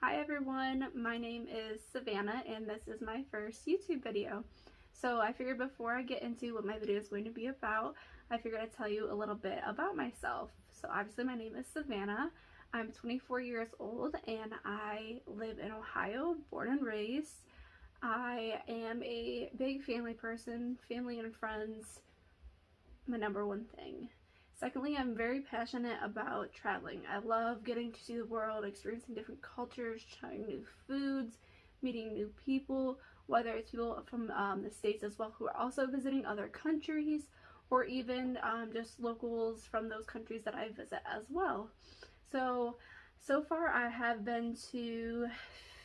Hi everyone, my name is Savannah and this is my first YouTube video. So I figured before I get into what my video is going to be about, I figured I'd tell you a little bit about myself. So obviously my name is Savannah, I'm 24 years old and I live in Ohio, born and raised. I am a big family person, family and friends, my number one thing. Secondly, I'm very passionate about traveling. I love getting to see the world, experiencing different cultures, trying new foods, meeting new people, whether it's people from the States as well who are also visiting other countries, or even just locals from those countries that I visit as well. So far I have been to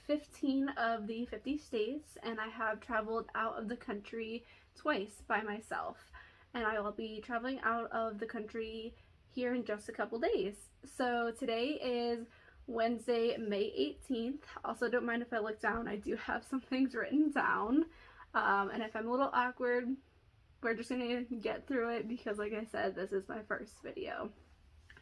15 of the 50 states, and I have traveled out of the country twice by myself. And I will be traveling out of the country here in just a couple days. So today is Wednesday, May 18th. Also, don't mind if I look down. I do have some things written down. And if I'm a little awkward, we're just gonna get through it because, like I said, this is my first video.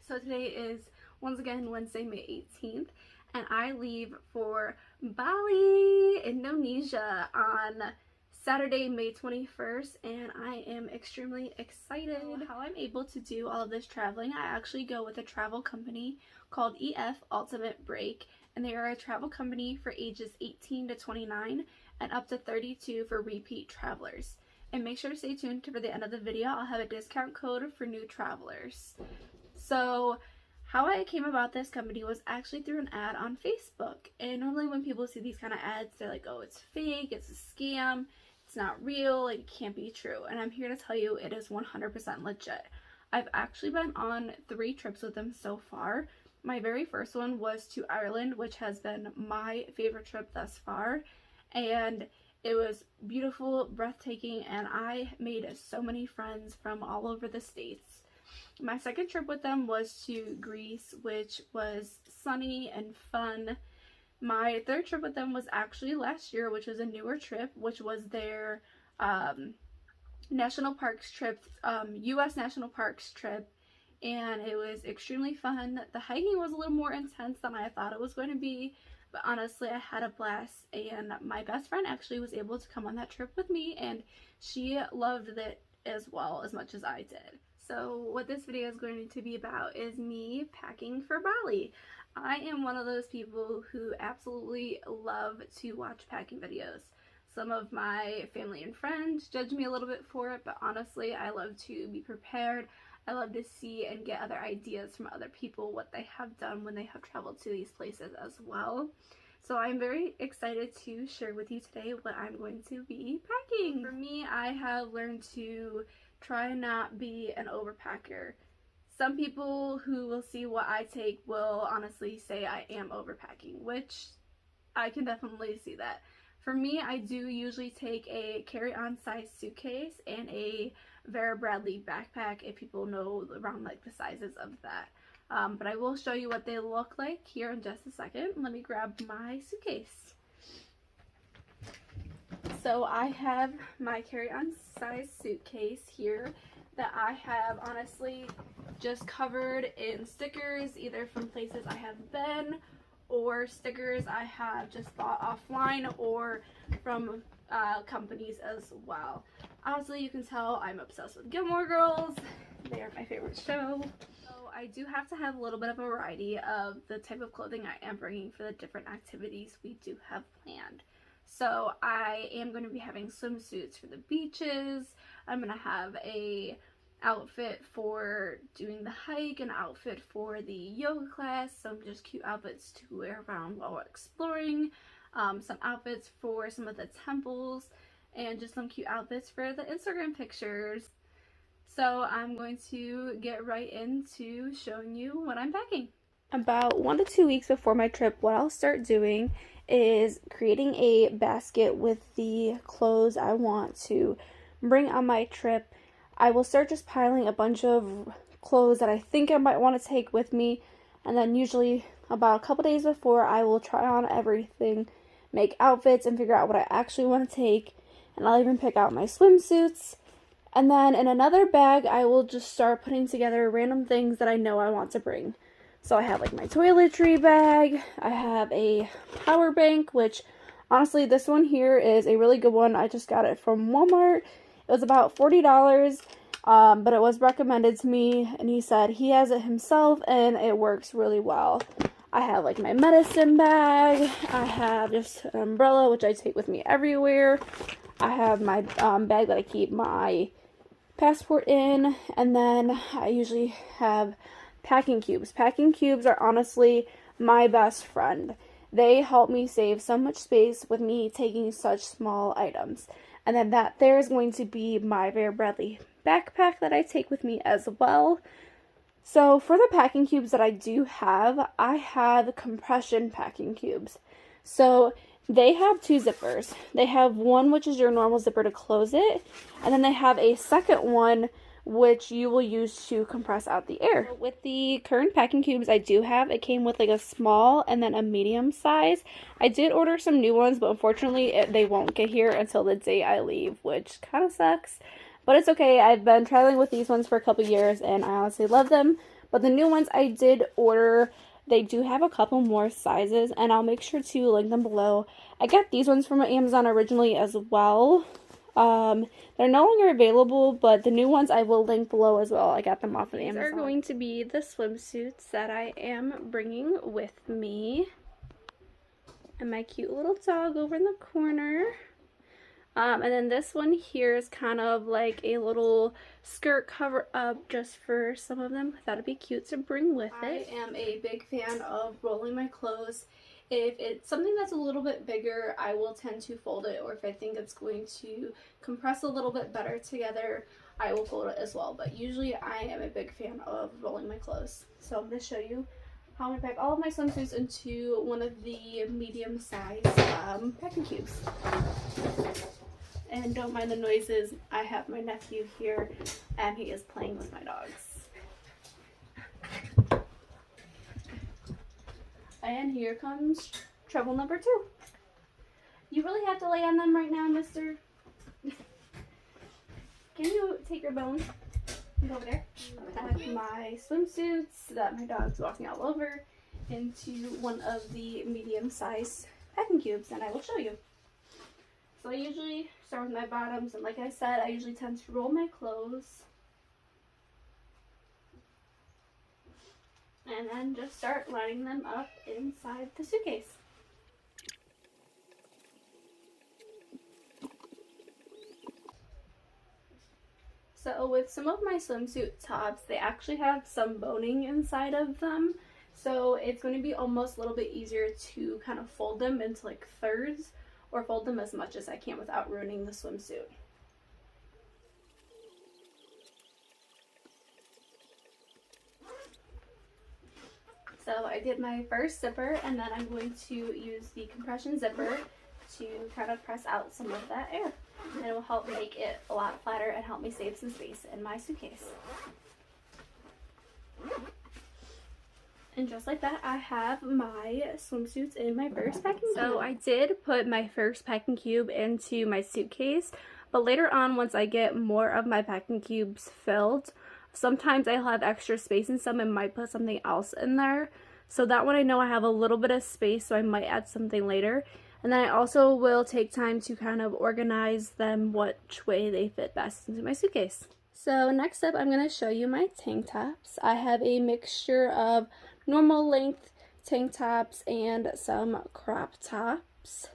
So today is, once again, Wednesday, May 18th. And I leave for Bali, Indonesia on Saturday, May 21st, and I am extremely excited. How I'm able to do all of this traveling, I actually go with a travel company called EF Ultimate Break, and they are a travel company for ages 18 to 29 and up to 32 for repeat travelers. And make sure to stay tuned for the end of the video. I'll have a discount code for new travelers. So how I came about this company was actually through an ad on Facebook. And normally when people see these kind of ads, they're like, oh, it's fake, it's a scam, it's not real, like, it can't be true. And I'm here to tell you it is 100% legit. I've actually been on 3 trips with them so far. My very first one was to Ireland, which has been my favorite trip thus far. And it was beautiful, breathtaking, and I made so many friends from all over the States. My second trip with them was to Greece, which was sunny and fun. My third trip with them was actually last year, which was a newer trip, which was their national parks trip, U.S. national parks trip, and it was extremely fun. The hiking was a little more intense than I thought it was going to be, but honestly I had a blast, and my best friend actually was able to come on that trip with me, and she loved it as well as much as I did. So what this video is going to be about is me packing for Bali. I am one of those people who absolutely love to watch packing videos. Some of my family and friends judge me a little bit for it, but honestly, I love to be prepared. I love to see and get other ideas from other people, what they have done when they have traveled to these places as well. So I'm very excited to share with you today what I'm going to be packing. For me, I have learned to try not be an overpacker. Some people who will see what I take will honestly say I am overpacking, which I can definitely see that. For me, I do usually take a carry-on size suitcase and a Vera Bradley backpack, if people know around like the sizes of that. But I will show you what they look like here in just a second. Let me grab my suitcase. So I have my carry-on size suitcase here that I have honestly just covered in stickers, either from places I have been or stickers I have just bought offline or from companies as well. Honestly, you can tell I'm obsessed with Gilmore Girls. They are my favorite show. So I do have to have a little bit of a variety of the type of clothing I am bringing for the different activities we do have planned. So I am going to be having swimsuits for the beaches. I'm going to have a outfit for doing the hike, an outfit for the yoga class, some just cute outfits to wear around while exploring, some outfits for some of the temples, and just some cute outfits for the Instagram pictures. So I'm going to get right into showing you what I'm packing. About 1 to 2 weeks before my trip, what I'll start doing is creating a basket with the clothes I want to bring on my trip. I will start just piling a bunch of clothes that I think I might want to take with me, and then usually about a couple days before I will try on everything, make outfits, and figure out what I actually want to take, and I'll even pick out my swimsuits. And then in another bag I will just start putting together random things that I know I want to bring. So I have like my toiletry bag. I have a power bank, which honestly this one here is a really good one. I just got it from Walmart. It was about $40, but it was recommended to me, and he said he has it himself and it works really well. I have like my medicine bag. I have just an umbrella, which I take with me everywhere. I have my bag that I keep my passport in, and then I usually have packing cubes. Packing cubes are honestly my best friend. They help me save so much space with me taking such small items. And then that there is going to be my Vera Bradley backpack that I take with me as well. So for the packing cubes that I do have, I have compression packing cubes. So they have two zippers. They have one which is your normal zipper to close it, and then they have a second one which you will use to compress out the air. With the current packing cubes I do have, it came with like a small and then a medium size. I did order some new ones, but unfortunately they won't get here until the day I leave, which kind of sucks. But it's okay. I've been traveling with these ones for a couple years and I honestly love them. But the new ones I did order, they do have a couple more sizes, and I'll make sure to link them below. I got these ones from Amazon originally as well. They're no longer available, but the new ones I will link below as well. I got them off of Amazon. These are going to be the swimsuits that I am bringing with me. And my cute little dog over in the corner. And then this one here is kind of like a little skirt cover up just for some of them. That'd be cute to bring with it. I am a big fan of rolling my clothes. If it's something that's a little bit bigger, I will tend to fold it, or if I think it's going to compress a little bit better together, I will fold it as well. But usually I am a big fan of rolling my clothes. So I'm going to show you how I'm going to pack all of my swimsuits into one of the medium-sized packing cubes. And don't mind the noises, I have my nephew here and he is playing with my dogs. And here comes trouble number 2. You really have to lay on them right now, mister? Can you take your bones and go over there? I have my swimsuits that my dog's walking all over into one of the medium-sized packing cubes, and I will show you. So I usually start with my bottoms, and like I said, I usually tend to roll my clothes. And then just start lining them up inside the suitcase. So with some of my swimsuit tops, they actually have some boning inside of them. So it's going to be almost a little bit easier to kind of fold them into like thirds, or fold them as much as I can without ruining the swimsuit. So I did my first zipper, and then I'm going to use the compression zipper to kind of press out some of that air. And it will help make it a lot flatter and help me save some space in my suitcase. And just like that, I have my swimsuits in my first packing cube. So I did put my first packing cube into my suitcase, but later on, once I get more of my packing cubes filled, sometimes I'll have extra space in some and might put something else in there. So that one I know I have a little bit of space, so I might add something later. And then I also will take time to kind of organize them which way they fit best into my suitcase. So next up, I'm going to show you my tank tops. I have a mixture of normal length tank tops and some crop tops.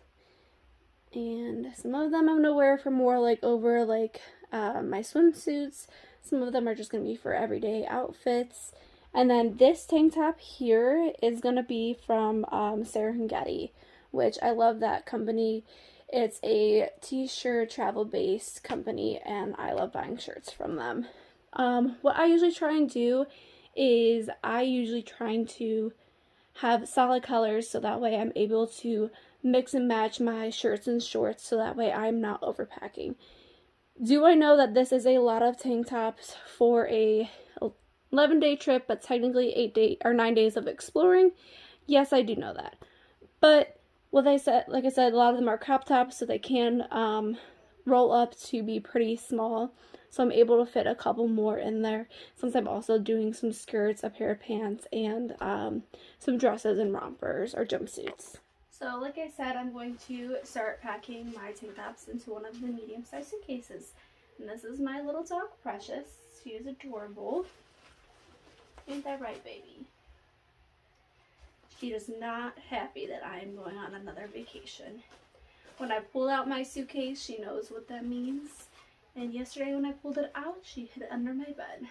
And some of them I'm going to wear for more like over like my swimsuits. Some of them are just going to be for everyday outfits. And then this tank top here is going to be from Serengeti, which I love that company. It's a t-shirt travel-based company, and I love buying shirts from them. What I usually try and do is to have solid colors, so that way I'm able to mix and match my shirts and shorts, so that way I'm not overpacking. Do I know that this is a lot of tank tops for a 11-day trip, but technically 9 days of exploring? Yes, I do know that. But like I said, a lot of them are crop tops, so they can roll up to be pretty small, so I'm able to fit a couple more in there, since I'm also doing some skirts, a pair of pants, and some dresses and rompers or jumpsuits. So like I said, I'm going to start packing my tank tops into one of the medium-sized suitcases. And this is my little dog, Precious. She is adorable. Ain't that right, baby? She is not happy that I am going on another vacation. When I pull out my suitcase, she knows what that means. And yesterday when I pulled it out, she hid it under my bed.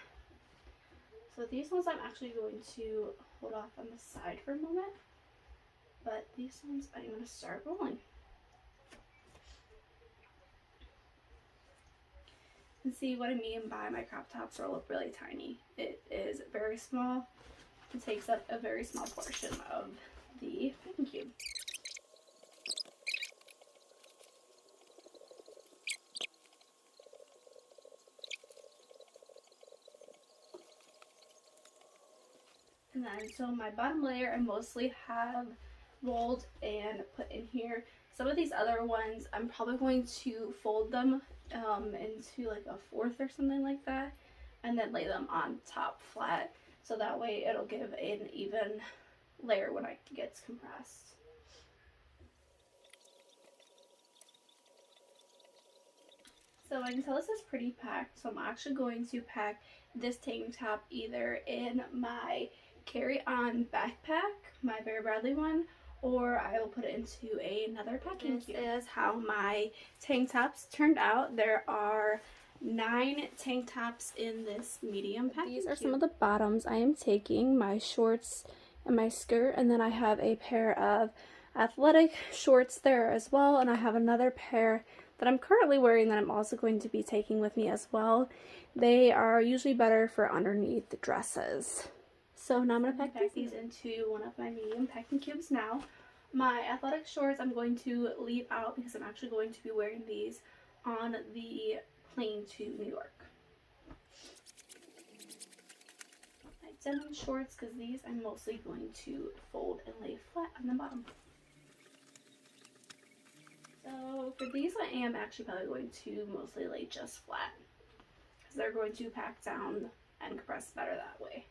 So these ones I'm actually going to hold off on the side for a moment. But these ones I'm going to start rolling. And see what I mean by my crop tops roll up really tiny. It is very small. It takes up a very small portion of the packing cube. And then, so my bottom layer I mostly have rolled and put in here. Some of these other ones, I'm probably going to fold them into like a fourth or something like that, and then lay them on top flat, so that way it'll give an even layer when it gets compressed. So I can tell this is pretty packed, so I'm actually going to pack this tank top either in my carry-on backpack, my Vera Bradley one, or I will put it into another packing cube. This is how my tank tops turned out. There are 9 tank tops in this medium packing cube. These are some of the bottoms I am taking, my shorts and my skirt, and then I have a pair of athletic shorts there as well, and I have another pair that I'm currently wearing that I'm also going to be taking with me as well. They are usually better for underneath the dresses. So now I'm going to pack these into one of my medium packing cubes now. My athletic shorts I'm going to leave out because I'm actually going to be wearing these on the plane to New York. My denim shorts, because these I'm mostly going to fold and lay flat on the bottom. So for these I am actually probably going to mostly lay just flat, because they're going to pack down and compress better that way.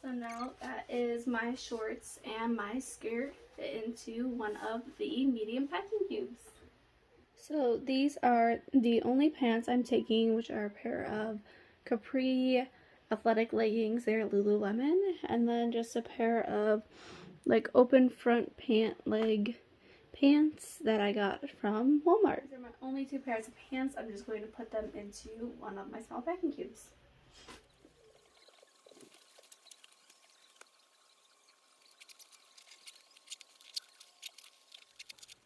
So now that is my shorts and my skirt fit into one of the medium packing cubes. So these are the only pants I'm taking, which are a pair of capri athletic leggings. They're Lululemon, and then just a pair of like open front pant leg pants that I got from Walmart. These are my only 2 pairs of pants. I'm just going to put them into one of my small packing cubes.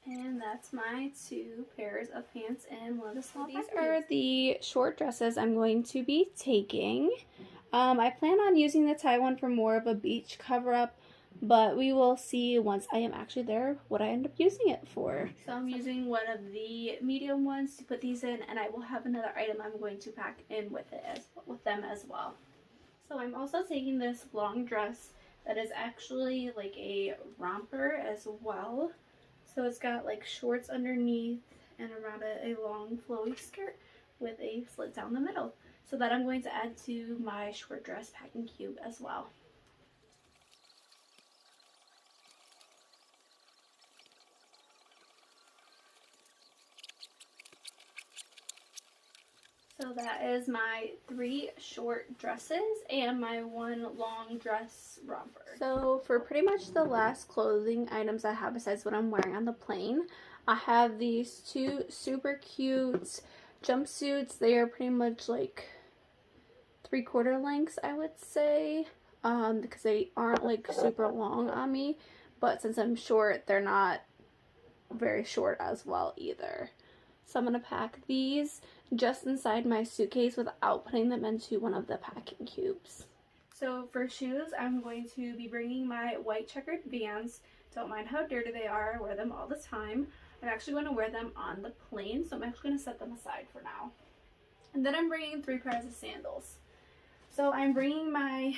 And that's my 2 pairs of pants and one of the small packing cubes. These are the short dresses I'm going to be taking. I plan on using the tie one for more of a beach cover-up, but we will see once I am actually there what I end up using it for. So I'm using one of the medium ones to put these in, and I will have another item I'm going to pack in with them as well. So I'm also taking this long dress that is actually like a romper as well. So it's got like shorts underneath and around it a long flowy skirt with a slit down the middle. So that I'm going to add to my short dress packing cube as well. So that is my 3 short dresses and my 1 long dress romper. So for pretty much the last clothing items I have besides what I'm wearing on the plane, I have these 2 super cute jumpsuits. They are pretty much like 3/4 lengths, I would say, because they aren't like super long on me, but since I'm short, they're not very short as well either. So I'm going to pack these just inside my suitcase without putting them into one of the packing cubes. So for shoes, I'm going to be bringing my white checkered Vans. Don't mind how dirty they are, I wear them all the time. I'm actually going to wear them on the plane, so I'm actually going to set them aside for now. And then I'm bringing 3 pairs of sandals. So I'm bringing my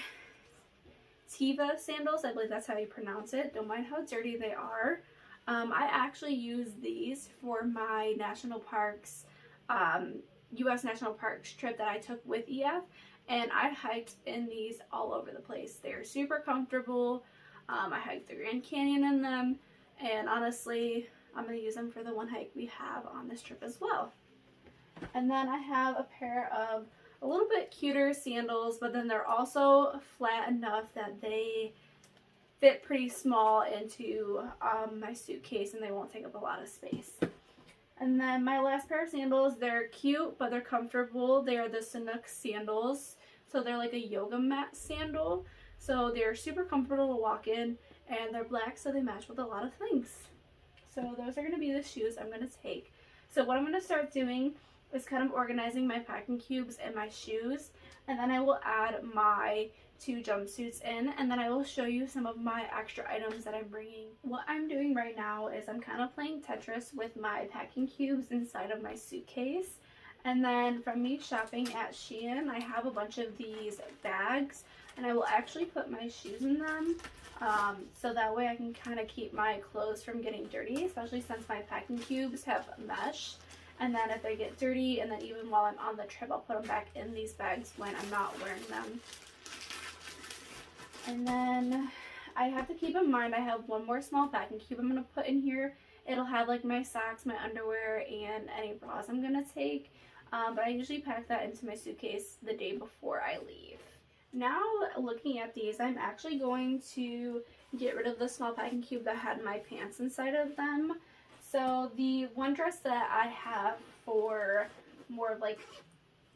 Tiva Sandals. I believe that's how you pronounce it. Don't mind how dirty they are. I actually use these for my national parks, U.S. national parks trip that I took with EF, and I hiked in these all over the place. They're super comfortable. I hiked the Grand Canyon in them, and honestly, I'm going to use them for the one hike we have on this trip as well. And then I have a pair of a little bit cuter sandals, but then they're also flat enough that they fit pretty small into my suitcase and they won't take up a lot of space. And then my last pair of sandals, they're cute, but they're comfortable. They are the Suitcase sandals. So they're like a yoga mat sandal. So they're super comfortable to walk in, and they're black, so they match with a lot of things. So those are going to be the shoes I'm going to take. So what I'm going to start doing is kind of organizing my packing cubes and my shoes, and then I will add my 2 jumpsuits in, and then I will show you some of my extra items that I'm bringing. What I'm doing right now is I'm kind of playing Tetris with my packing cubes inside of my suitcase. And then from me shopping at Shein, I have a bunch of these bags, and I will actually put my shoes in them, so that way I can kind of keep my clothes from getting dirty, especially since my packing cubes have mesh. And then if they get dirty, and then even while I'm on the trip, I'll put them back in these bags when I'm not wearing them. And then I have to keep in mind I have one more small packing cube I'm going to put in here. It'll have like my socks, my underwear, and any bras I'm going to take. But I usually pack that into my suitcase the day before I leave. Now looking at these, I'm actually going to get rid of the small packing cube that had my pants inside of them. So the one dress that I have for more of like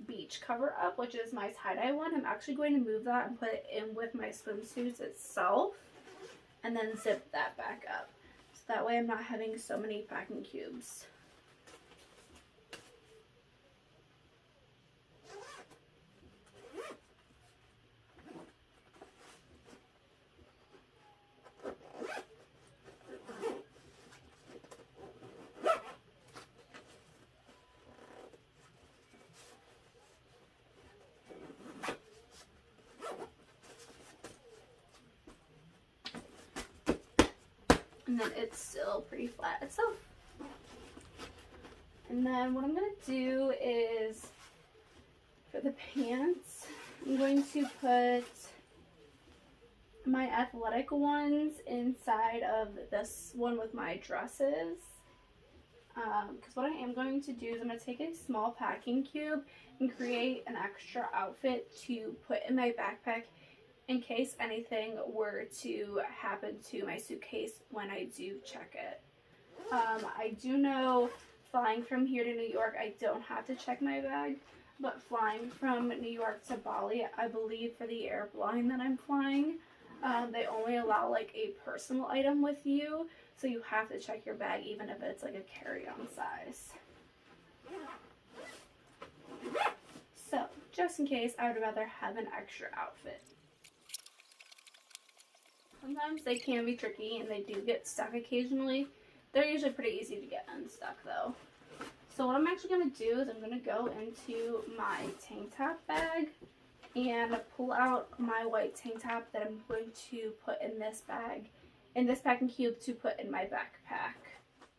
beach cover up, which is my tie-dye one, I'm actually going to move that and put it in with my swimsuits itself, and then zip that back up. So that way I'm not having so many packing cubes. And then it's still pretty flat itself. And then what I'm going to do is, for the pants, I'm going to put my athletic ones inside of this one with my dresses. Because what I am going to do is I'm going to take a small packing cube and create an extra outfit to put in my backpack in case anything were to happen to my suitcase when I do check it. I do know flying from here to New York, I don't have to check my bag, but flying from New York to Bali, I believe for the airline that I'm flying, they only allow like a personal item with you, so you have to check your bag even if it's like a carry-on size. So, just in case, I would rather have an extra outfit. Sometimes they can be tricky and they do get stuck occasionally. They're usually pretty easy to get unstuck though. So what I'm actually going to do is I'm going to go into my tank top bag and pull out my white tank top that I'm going to put in this bag, in this packing cube to put in my backpack.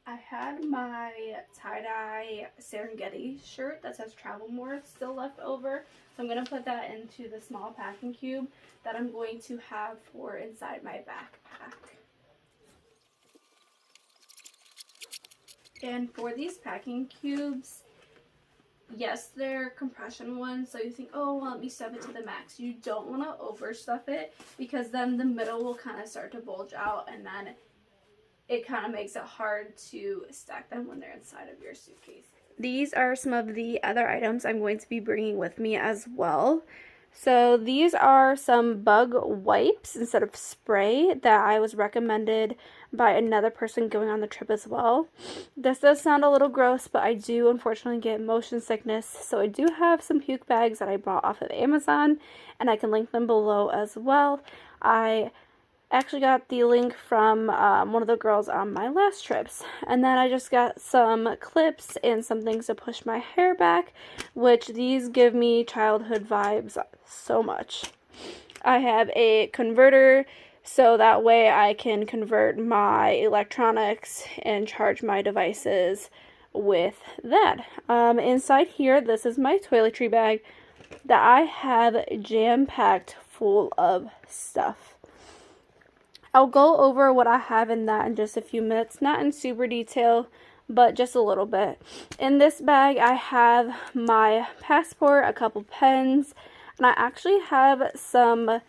I had my tie-dye Serengeti shirt that says Travel More still left over. So I'm going to put that into the small packing cube that I'm going to have for inside my backpack. And for these packing cubes, yes, they're compression ones, so you think, oh, well, let me stuff it to the max. You don't want to overstuff it because then the middle will kind of start to bulge out, and then it kind of makes it hard to stack them when they're inside of your suitcase. These are some of the other items I'm going to be bringing with me as well. So these are some bug wipes instead of spray that I was recommended by another person going on the trip as well. This does sound a little gross, but I do unfortunately get motion sickness. So I do have some puke bags that I bought off of Amazon, and I can link them below as well. I actually got the link from one of the girls on my last trips, and then I just got some clips and some things to push my hair back, which these give me childhood vibes so much. I have a converter, so that way I can convert my electronics and charge my devices with that. Inside here, this is my toiletry bag that I have jam-packed full of stuff. I'll go over what I have in that in just a few minutes, not in super detail, but just a little bit. In this bag, I have my passport, a couple pens, and I actually have some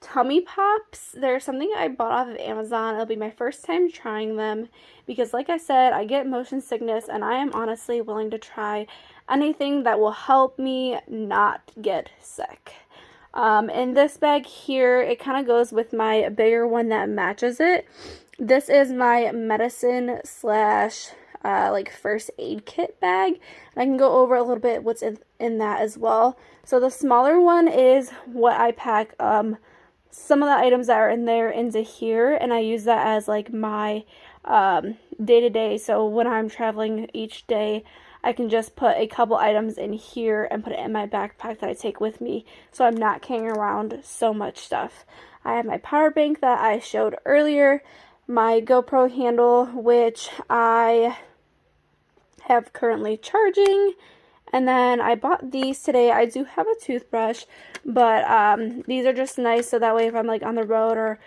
tummy pops. They're something I bought off of Amazon. It'll be my first time trying them because, like I said, I get motion sickness and I am honestly willing to try anything that will help me not get sick. In this bag here, it kind of goes with my bigger one that matches it. This is my medicine slash like first aid kit bag. I can go over a little bit what's in that as well. So the smaller one is what I pack some of the items that are in there into here, and I use that as like my day-to-day. So when I'm traveling each day, I can just put a couple items in here and put it in my backpack that I take with me, so I'm not carrying around so much stuff. I have my power bank that I showed earlier, my GoPro handle, which I have currently charging, and then I bought these today. I do have a toothbrush, but these are just nice so that way if I'm like on the road or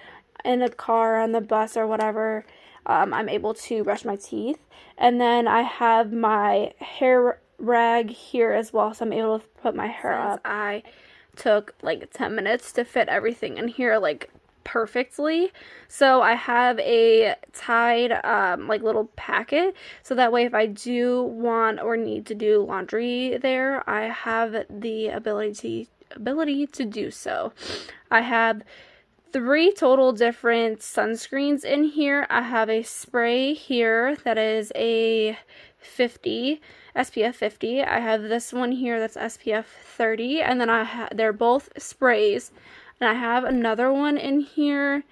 in a car or on the bus or whatever, I'm able to brush my teeth. And then I have my hair rag here as well, so I'm able to put my hair up. I took like 10 minutes to fit everything in here like perfectly, so I have a tied like little packet, so that way if I do want or need to do laundry there, I have the ability to do so. I have 3 total different sunscreens in here. I have a spray here that is a 50, SPF 50. I have this one here that's SPF 30, and then they're both sprays. And I have another one in here,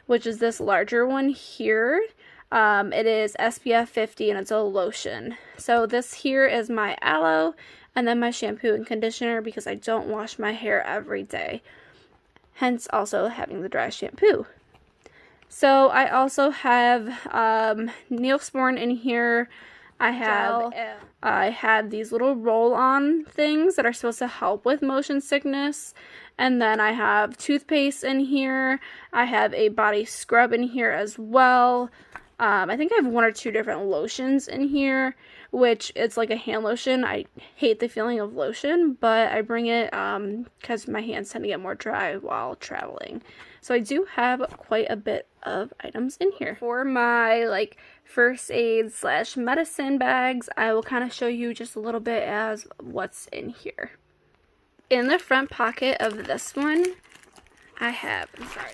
which is this larger one here. It is SPF 50 and it's a lotion. So this here is my aloe, and then my shampoo and conditioner because I don't wash my hair every day. Hence also having the dry shampoo. So I also have Neosporin in here. I have these little roll-on things that are supposed to help with motion sickness. And then I have toothpaste in here. I have a body scrub in here as well. I think I have 1 or 2 different lotions in here, which it's like a hand lotion. I hate the feeling of lotion, but I bring it because my hands tend to get more dry while traveling. So I do have quite a bit of items in here. For my like first aid slash medicine bags, I will kind of show you just a little bit as what's in here. In the front pocket of this one, I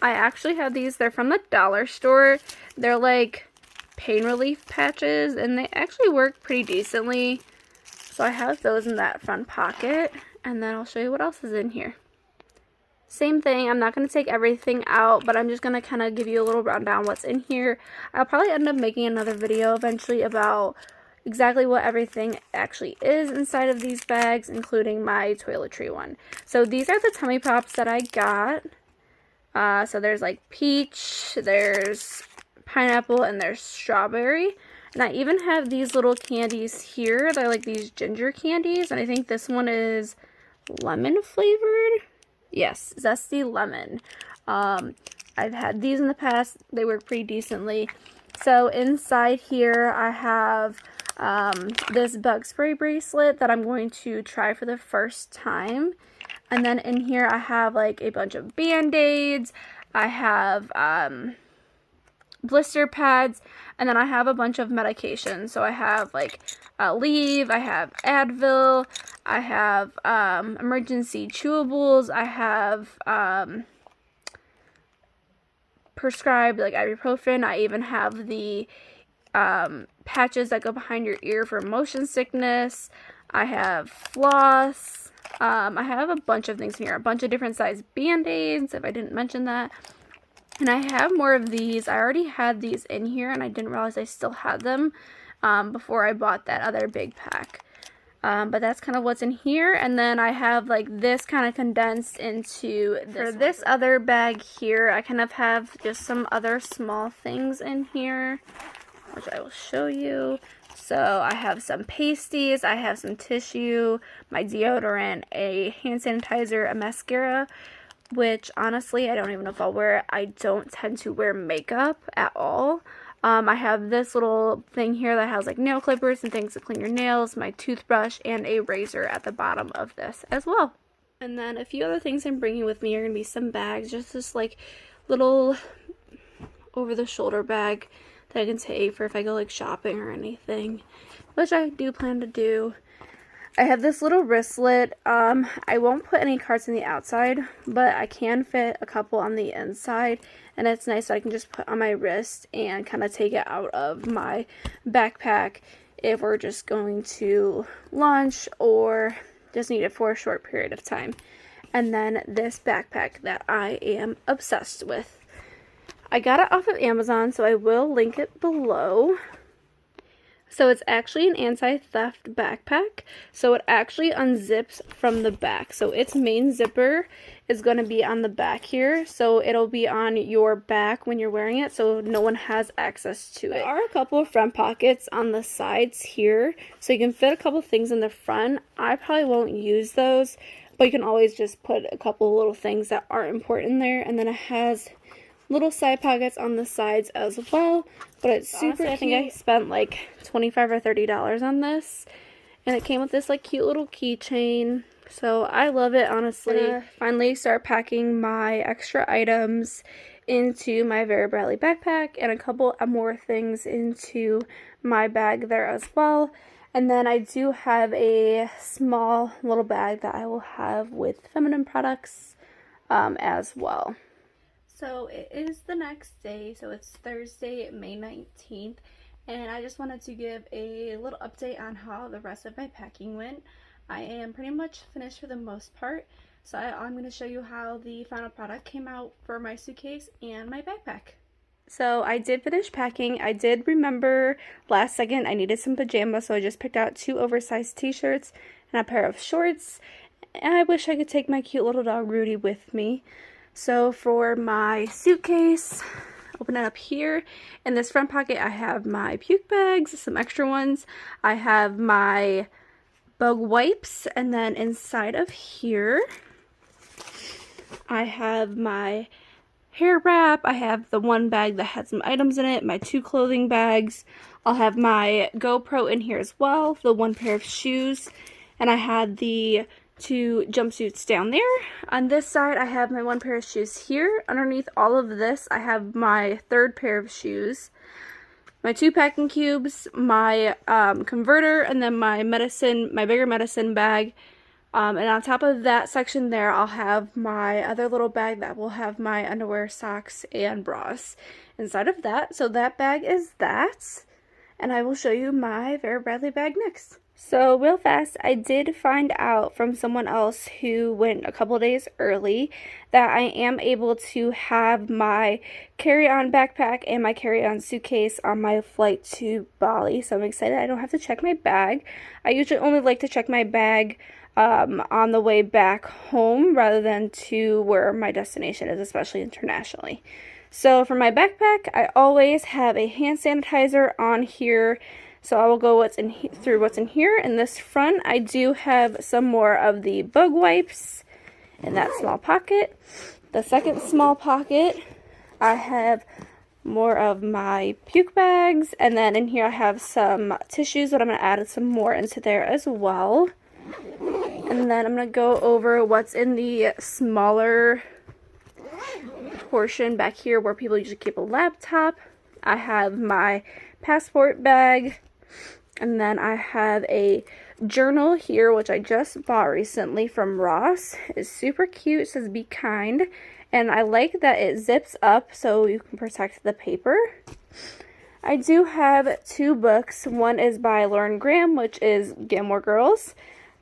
actually have these. They're from the dollar store. They're like pain relief patches, and they actually work pretty decently. So I have those in that front pocket, and then I'll show you what else is in here. Same thing, I'm not going to take everything out, but I'm just going to kind of give you a little rundown what's in here. I'll probably end up making another video eventually about exactly what everything actually is inside of these bags, including my toiletry one. So these are the tummy pops that I got. So there's like peach, there's pineapple, and there's strawberry. And I even have these little candies here. They're like these ginger candies, and I think this one is lemon flavored. Yes, zesty lemon. I've had these in the past. They work pretty decently. So inside here I have this bug spray bracelet that I'm going to try for the first time. And then in here I have like a bunch of band-aids. I have blister pads, and then I have a bunch of medications. So I have like Aleve, I have Advil, I have emergency chewables, I have prescribed like ibuprofen. I even have the patches that go behind your ear for motion sickness. I have floss. I have a bunch of things here, a bunch of different size band-aids, if I didn't mention that. And I have more of these. I already had these in here, and I didn't realize I still had them before I bought that other big pack. But that's kind of what's in here. And then I have like this kind of condensed into this. For this other bag here, I kind of have just some other small things in here, which I will show you. So I have some pasties, I have some tissue, my deodorant, a hand sanitizer, a mascara, which honestly I don't even know if I'll wear it. I don't tend to wear makeup at all. I have this little thing here that has like nail clippers and things to clean your nails, my toothbrush, and a razor at the bottom of this as well. And then a few other things I'm bringing with me are going to be some bags, just this like little over-the-shoulder bag that I can take for if I go like shopping or anything, which I do plan to do. I have this little wristlet. I won't put any cards on the outside, but I can fit a couple on the inside, and it's nice so I can just put on my wrist and kind of take it out of my backpack if we're just going to lunch or just need it for a short period of time. And then this backpack that I am obsessed with. I got it off of Amazon, so I will link it below. So it's actually an anti-theft backpack. So it actually unzips from the back. So its main zipper is going to be on the back here. So it'll be on your back when you're wearing it, so no one has access to it. There are a couple of front pockets on the sides here, so you can fit a couple things in the front. I probably won't use those, but you can always just put a couple little things that aren't important in there. And then it has little side pockets on the sides as well, but it's super cute. I think I spent like $25 or $30 on this, and it came with this like cute little keychain, so I love it, honestly. Finally start packing my extra items into my Vera Bradley backpack and a couple more things into my bag there as well. And then I do have a small little bag that I will have with feminine products as well. So it is the next day, so it's Thursday, May 19th, and I just wanted to give a little update on how the rest of my packing went. I am pretty much finished for the most part, so I'm going to show you how the final product came out for my suitcase and my backpack. So I did finish packing. I did remember last second I needed some pajamas, so I just picked out 2 oversized t-shirts and a pair of shorts, and I wish I could take my cute little dog Rudy with me. So for my suitcase, open it up here. In this front pocket, I have my puke bags, some extra ones. I have my bug wipes, and then inside of here, I have my hair wrap. I have the one bag that had some items in it, my 2 clothing bags. I'll have my GoPro in here as well, the 1 pair of shoes, and I had the 2 jumpsuits down there. On this side, I have my 1 pair of shoes here. Underneath all of this, I have my 3rd pair of shoes, my 2 packing cubes, my converter, and then my bigger medicine bag. And on top of that section there, I'll have my other little bag that will have my underwear, socks, and bras inside of that. So that bag is that. And I will show you my Vera Bradley bag next. So real fast, I did find out from someone else who went a couple days early that I am able to have my carry-on backpack and my carry-on suitcase on my flight to Bali. So I'm excited. I don't have to check my bag. I usually only like to check my bag on the way back home rather than to where my destination is, especially internationally. So for my backpack, I always have a hand sanitizer on here. So I will go through what's in here. In this front, I do have some more of the bug wipes in that small pocket. The second small pocket, I have more of my puke bags. And then in here I have some tissues that I'm going to add some more into there as well. And then I'm going to go over what's in the smaller portion back here where people usually keep a laptop. I have my passport bag. And then I have a journal here, which I just bought recently from Ross. It's super cute. It says, "Be kind." And I like that it zips up so you can protect the paper. I do have 2 books. One is by Lauren Graham, which is Gilmore Girls.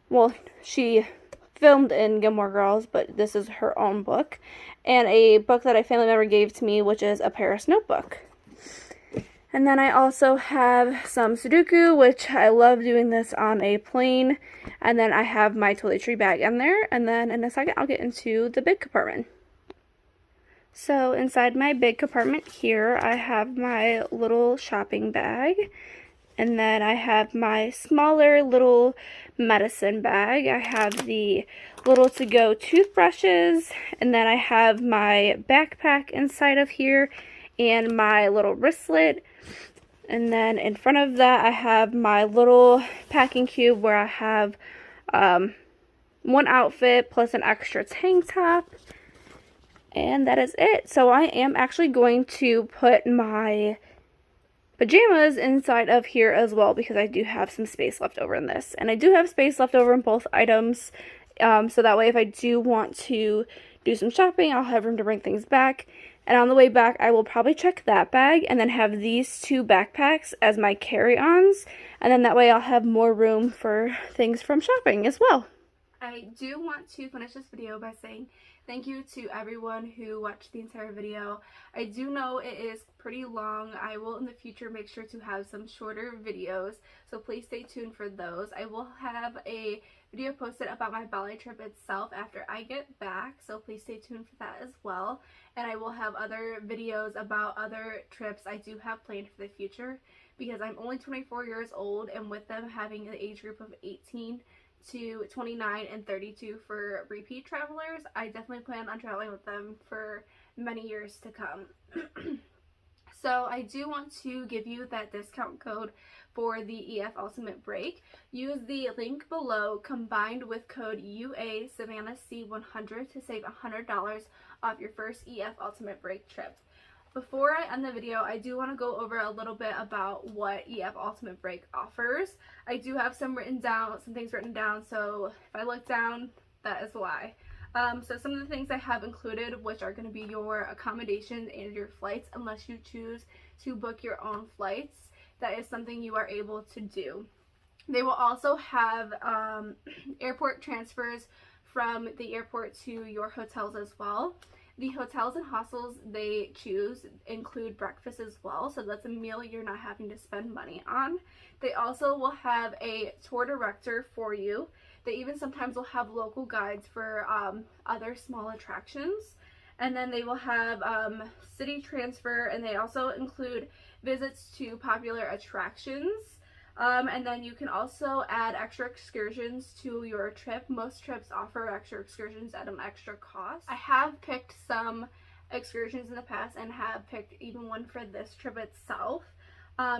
Well, she filmed in Gilmore Girls, but this is her own book. And a book that a family member gave to me, which is a Paris Notebook. And then I also have some Sudoku, which I love doing this on a plane. And then I have my toiletry bag in there. And then in a second, I'll get into the big compartment. So inside my big compartment here, I have my little shopping bag. And then I have my smaller little medicine bag. I have the little to-go toothbrushes. And then I have my backpack inside of here and my little wristlet. And then in front of that, I have my little packing cube where I have one outfit plus an extra tank top. And that is it. So I am actually going to put my pajamas inside of here as well because I do have some space left over in this. And I do have space left over in both items. So that way if I do want to do some shopping, I'll have room to bring things back. And on the way back, I will probably check that bag and then have these two backpacks as my carry-ons. And then that way I'll have more room for things from shopping as well. I do want to finish this video by saying thank you to everyone who watched the entire video. I do know it is pretty long. I will in the future make sure to have some shorter videos, so please stay tuned for those. I will have a video posted about my Bali trip itself after I get back, so please stay tuned for that as well. And I will have other videos about other trips I do have planned for the future because I'm only 24 years old, and with them having an age group of 18 to 29 and 32 for repeat travelers, I definitely plan on traveling with them for many years to come. So I do want to give you that discount code for the EF Ultimate Break. Use the link below combined with code UA Savannah C100 to save $100 off your first EF Ultimate Break trip. Before I end the video, I do want to go over a little bit about what EF Ultimate Break offers. I do have some things written down, so if I look down, that is why. So some of the things I have included, which are going to be your accommodations and your flights, unless you choose to book your own flights. That is something you are able to do. They will also have airport transfers from the airport to your hotels as well. The hotels and hostels they choose include breakfast as well, so that's a meal you're not having to spend money on. They also will have a tour director for you. They even sometimes will have local guides for other small attractions. And then they will have city transfer, and they also include visits to popular attractions. And then you can also add extra excursions to your trip. Most trips offer extra excursions at an extra cost. I have picked some excursions in the past and have picked even one for this trip itself.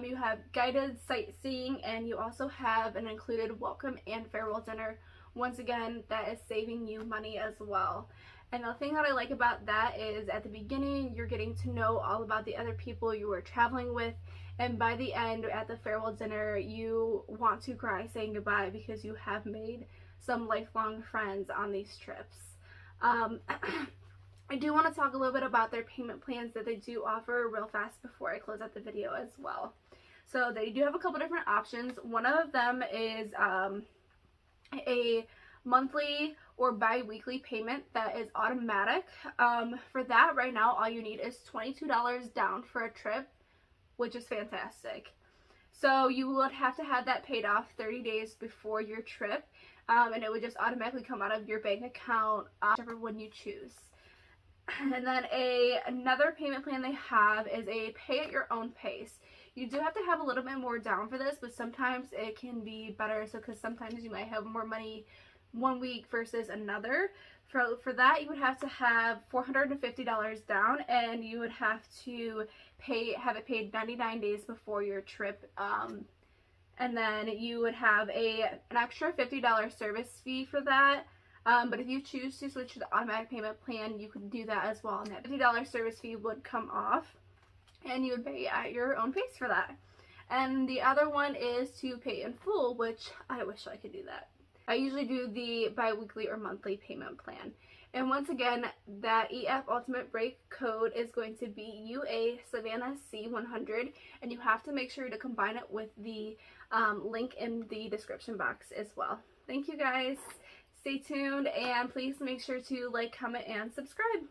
You have guided sightseeing, and you also have an included welcome and farewell dinner. Once again, that is saving you money as well. And the thing that I like about that is at the beginning, you're getting to know all about the other people you are traveling with. And by the end, at the farewell dinner, you want to cry saying goodbye because you have made some lifelong friends on these trips. I do want to talk a little bit about their payment plans that they do offer real fast before I close out the video as well. So they do have a couple different options. One of them is a monthly or bi-weekly payment that is automatic. For that, right now, all you need is $22 down for a trip, which is fantastic. So you would have to have that paid off 30 days before your trip, and it would just automatically come out of your bank account, whichever one you choose. And then another payment plan they have is a pay at your own pace. You do have to have a little bit more down for this, but sometimes it can be better, so because sometimes you might have more money one week versus another. For that, you would have to have $450 down, and you would have to have it paid 99 days before your trip. And then you would have an extra $50 service fee for that. But if you choose to switch to the automatic payment plan, you could do that as well. And that $50 service fee would come off, and you would pay at your own pace for that. And the other one is to pay in full, which I wish I could do that. I usually do the bi-weekly or monthly payment plan. And once again, that EF Ultimate Break code is going to be UA Savannah C100, and you have to make sure to combine it with the link in the description box as well. Thank you guys. Stay tuned, and please make sure to like, comment, and subscribe.